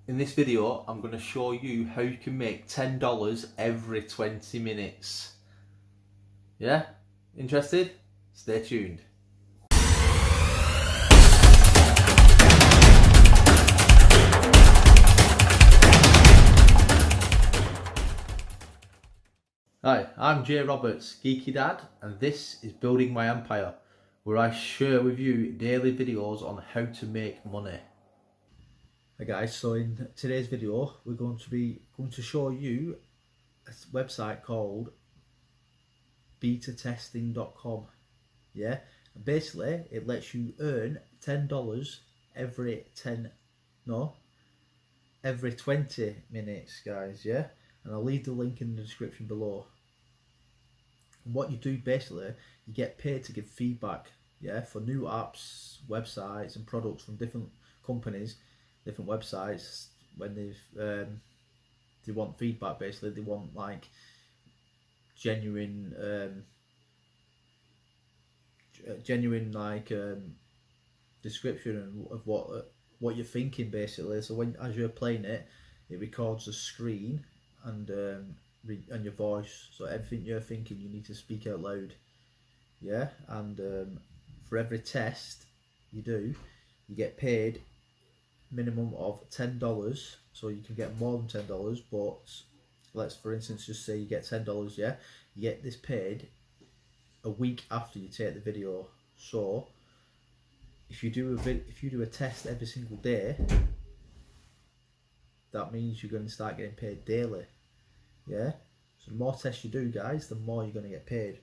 In this video, I'm going to show you how you can make $10 every 20 minutes. Yeah? Interested? Stay tuned. Hi, I'm Jay Roberts, Geeky Dad, and this is Building My Empire, where I share with you daily videos on how to make money. Hi guys, so in today's video we're going to show you a website called betatesting.com. Yeah, and basically it lets you earn $10 every 20 minutes, guys. Yeah, and I'll leave the link in the description below. And what you do, basically, you get paid to give feedback, yeah, for new apps, websites and products from different companies, different websites. When they want feedback, basically they want like genuine description of what you're thinking, basically. So as you're playing it, it records the screen and your voice, so everything you're thinking you need to speak out loud. Yeah, and for every test you do, you get paid minimum of $10. So you can get more than $10, but let's for instance just say you get $10. Yeah, you get this paid a week after you take the video. So if you do a test every single day, that means you're going to start getting paid daily. Yeah, so the more tests you do, guys, the more you're going to get paid.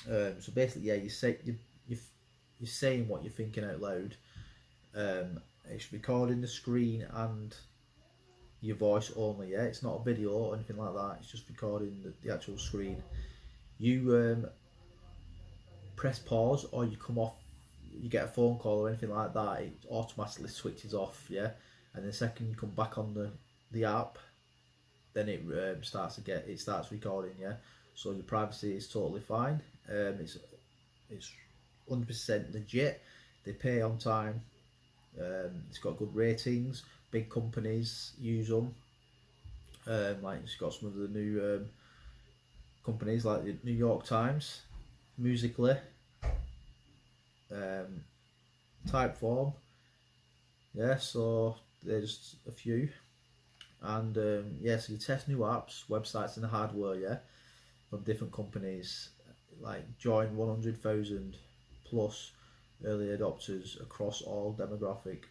So basically, yeah, you're saying what you're thinking out loud. It's recording the screen and your voice only. Yeah, it's not a video or anything like that. It's just recording the actual screen. You press pause or you come off, you get a phone call or anything like that, it automatically switches off. Yeah, and the second you come back on the app, then it starts recording. Yeah, so your privacy is totally fine. It's 100% legit. They pay on time. It's got good ratings. Big companies use them. Like it's got some of the new companies like the New York Times, Musical.ly, Typeform. Yeah, so there's a few. And yeah, so you test new apps, websites and the hardware, yeah, from different companies. Like join 100,000 plus early adopters across all demographic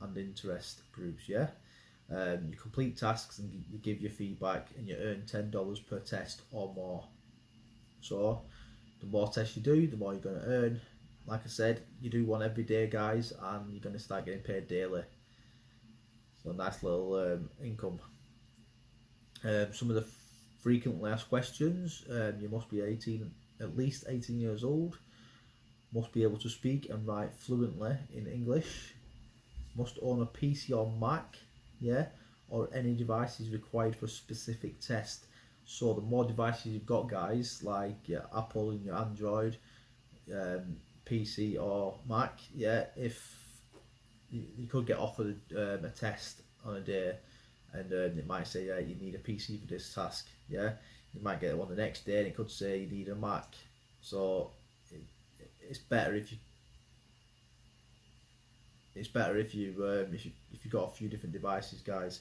and interest groups. Yeah, you complete tasks and you give your feedback, and you earn $10 per test or more. So the more tests you do, the more you're going to earn. Like I said, you do one every day, guys, and you're going to start getting paid daily. So nice little income. Some of the frequently asked questions: you must be at least 18 years old. Must be able to speak and write fluently in English. Must own a PC or Mac, yeah, or any devices required for a specific test. So the more devices you've got, guys, like your Apple and your Android, PC or Mac, yeah, if you could get offered a test on a day, and it might say, yeah, you need a PC for this task. Yeah, you might get one the next day, and it could say you need a Mac. So it's better if you've got a few different devices, guys.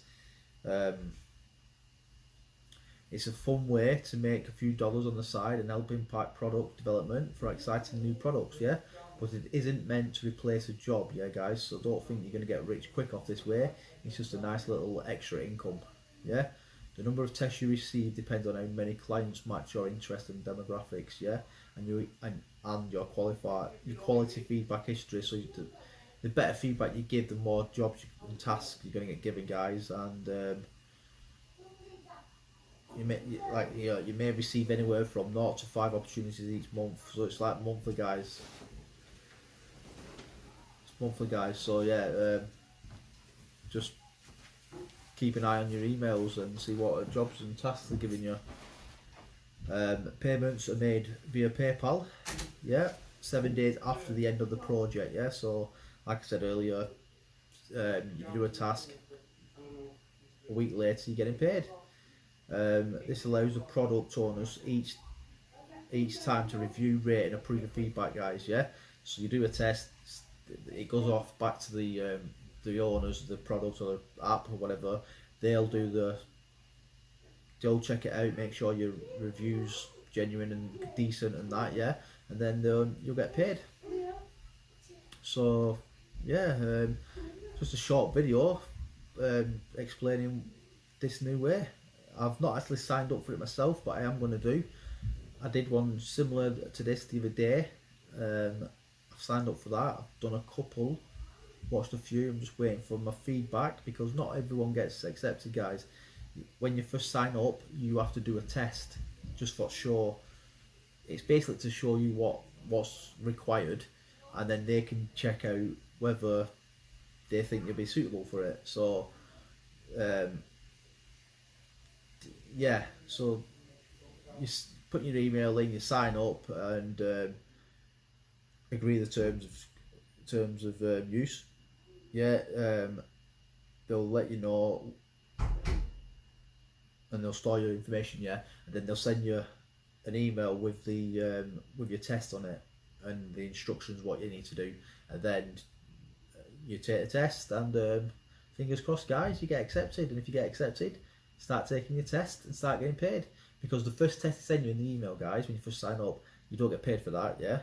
It's a fun way to make a few dollars on the side and help impact product development for exciting new products, yeah? But it isn't meant to replace a job, yeah, guys? So don't think you're going to get rich quick off this way. It's just a nice little extra income, yeah? The number of tests you receive depends on how many clients match your interest and demographics, yeah? And your quality feedback history. So the better feedback you give, the more jobs and tasks you're going to get given, guys. And you may receive anywhere from 0 to 5 opportunities each month. So it's like monthly, guys. It's monthly, guys. So yeah, just keep an eye on your emails and see what jobs and tasks they're giving you. Payments are made via PayPal. Yeah, 7 days after the end of the project. Yeah, so like I said earlier, you do a task, a week later you're getting paid. This allows the product owners each time to review, rate and approve the feedback, guys. Yeah, so you do a test, it goes off back to the owners of the product or the app or whatever. They'll check it out, make sure your review's genuine and decent and that, yeah, and then you'll get paid. So yeah, just a short video explaining this new way. I've not actually signed up for it myself, but I am going to do. I did one similar to this the other day. I've signed up for that. I've done a couple, watched a few. I'm just waiting for my feedback because not everyone gets accepted, guys. When you first sign up, you have to do a test just for sure. It's basically to show you what's required, and then they can check out whether they think you'll be suitable for it. So yeah, so you put your email in, you sign up, and agree the terms of use. Yeah, they'll let you know, and they'll store your information. Yeah, and then they'll send you an email with your test on it and the instructions what you need to do, and then you take the test, and fingers crossed, guys, you get accepted. And if you get accepted, start taking your test and start getting paid, because the first test they send you in the email, guys, when you first sign up, you don't get paid for that. Yeah,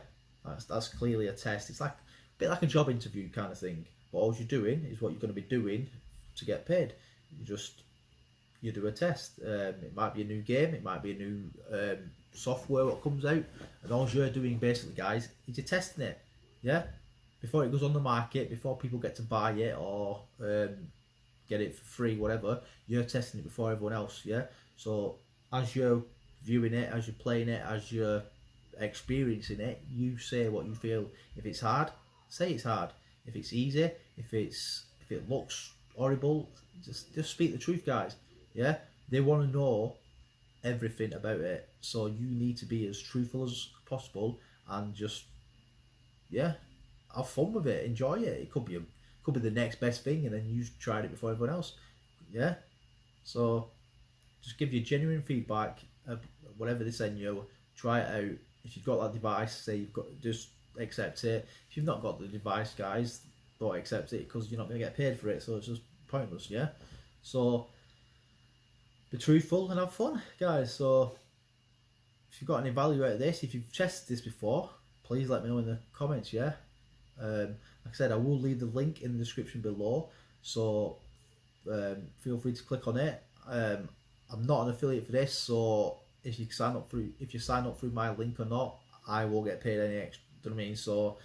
that's clearly a test. It's like a bit like a job interview kind of thing, but all you're doing is what you're going to be doing to get paid. You do a test. It might be a new game, it might be a new software what comes out, and all you're doing basically, guys, is you're testing it. Yeah, before it goes on the market, before people get to buy it or get it for free, whatever, you're testing it before everyone else. Yeah, so as you're viewing it, as you're playing it, as you're experiencing it, you say what you feel. If it's hard, say it's hard. If it's easy, if it looks horrible, just speak the truth, guys. Yeah, they want to know everything about it, so you need to be as truthful as possible and just, yeah, have fun with it, enjoy it. It could be the next best thing, and then you tried it before everyone else. Yeah, so just give you genuine feedback. Whatever they send you, try it out. If you've got that device, say you've got, just accept it. If you've not got the device, guys, don't accept it, because you're not going to get paid for it, so it's just pointless. Yeah, so be truthful and have fun, guys. So if you've got any value out of this, if you've tested this before, please let me know in the comments. Yeah, like I said, I will leave the link in the description below, so feel free to click on it. I'm not an affiliate for this, so if you sign up through my link or not, I will get paid any extra. Do you know what I mean? So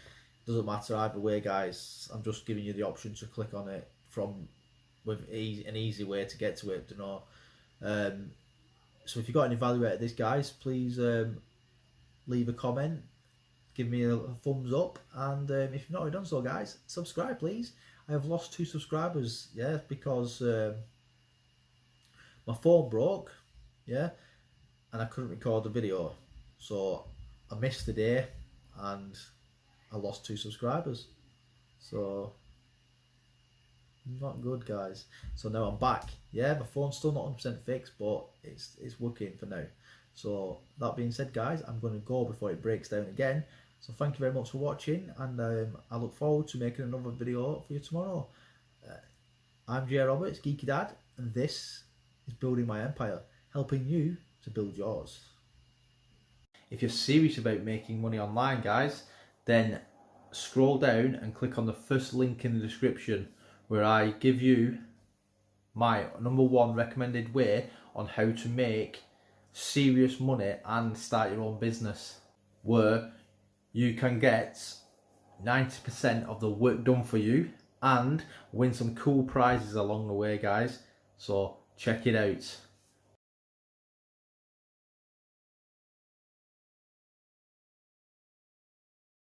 it doesn't matter either way, guys. I'm just giving you the option to click on it with an easy way to get to it. You know. So if you've got any value out of this, guys, please leave a comment, give me a thumbs up, and if you've not already done so, guys, subscribe, please. I have lost 2 subscribers, yeah, because my phone broke, yeah, and I couldn't record the video, so I missed the day and I lost 2 subscribers. So not good, guys. So now I'm back. Yeah, my phone's still not 100% fixed, but it's working for now. So that being said, guys, I'm going to go before it breaks down again. So thank you very much for watching, and I look forward to making another video for you tomorrow. I'm J Roberts, Geeky Dad, and this is Building My Empire, helping you to build yours. If you're serious about making money online, guys, then scroll down and click on the first link in the description, where I give you my #1 recommended way on how to make serious money and start your own business, where you can get 90% of the work done for you and win some cool prizes along the way, guys. So check it out.